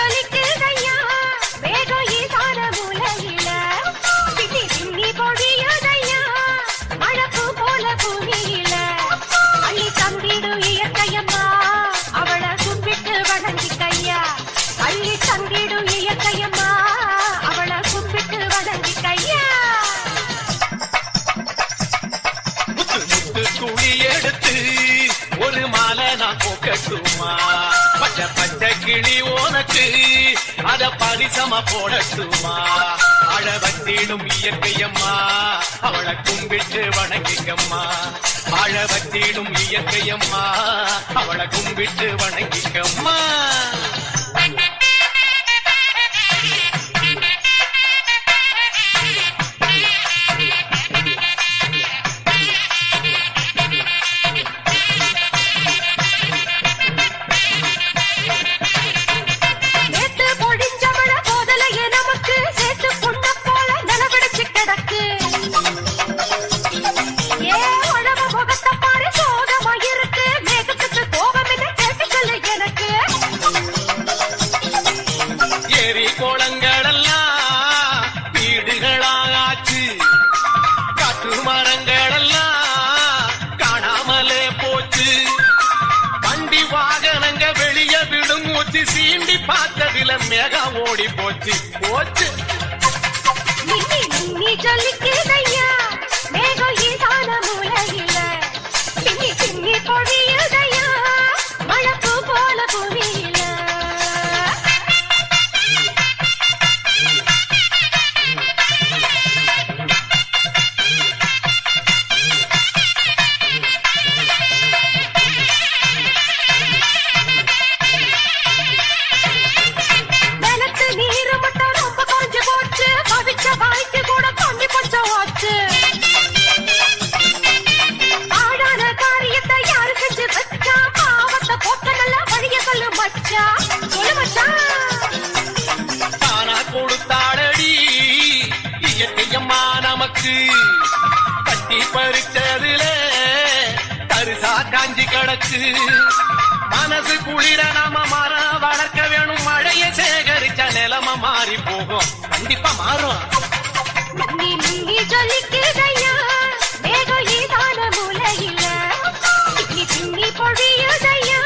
ஜொலிக்குதையா மேகம் ஈசான மூலையில பின்னி பின்னி பொழியுதையா மழப்பு போல பூமியில அள்ளி தந்திடும் இயற்கையம்மா அவளை கும்பிட்டு வணங்கிக்கையா அள்ளி தந்திடும் இயற்கையம்மா அவளை கும்பிட்டு வணங்கிக்கையா துணி எடுத்து ஒரு மாலை நான் போக்கட்டுமா பச்சை பச்சை கிளி உனக்கு அத பரிசமா போடட்டுமா அழ வத்திடும் இயற்கையம்மா அவளை கும்பிட்டு வணங்கிக்கம்மா அழ வத்திடும் இயற்கையம்மா அவளை கும்பிட்டு வணங்கிக்கம்மா கோளங்களெல்லாம் வீடுகளாச்சு காட்டு மரங்களெல்லாம் காணாமலே போச்சு வண்டி வாகனங்க வெளிய விடும் ஊத்தி சீண்டி பார்த்ததில மேகம் ஓடி போச்சு போச்சு ஜொலிக்குதையா மேகம் ஈசான மூலையில பின்னி பின்னி பொழியுதையா மழப்பு போல பூமியில தானா கொடுத்தாடடி இயற்கையம்மா நமக்கு கட்டி பறிச்சதுல தரிசா காஞ்சி கிடக்கு மனசு குளிர நாம மரம் வளர்க்க வேணும் மழையை சேகரிச்ச நிலைமை மாறி போகும் கண்டிப்பா மாறும் ஜொலிக்குதையா மேகம் ஈசான மூலையில பின்னி பின்னி பொழியுதையா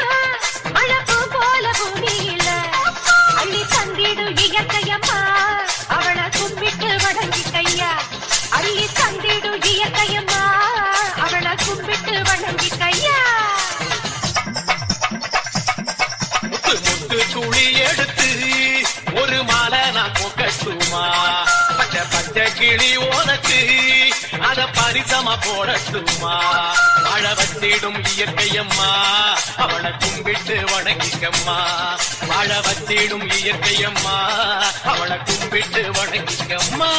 மழப்பு போல பூமியில அள்ளி தந்திடும் இயற்கையம்மா அவளை கும்பிட்டு வணங்கிக்கையா அள்ளி தந்திடும் இயற்கையம்மா அவளை கும்பிட்டு வணங்கிக்கையா முத்து துளி எடுத்து ஒரு மாலை நான் போக்கட்டுமா பச்சை பச்சை கிளி உனக்கு அத பரிசமா போடட்டுமா அழ வத்திடும் இயற்கையம்மா அவளை கும்பிட்டு வணங்கிக்கம்மா வாழ வத்திடும் இயற்கையம்மா அவளை கும்பிட்டு வணங்கிக்கம்மா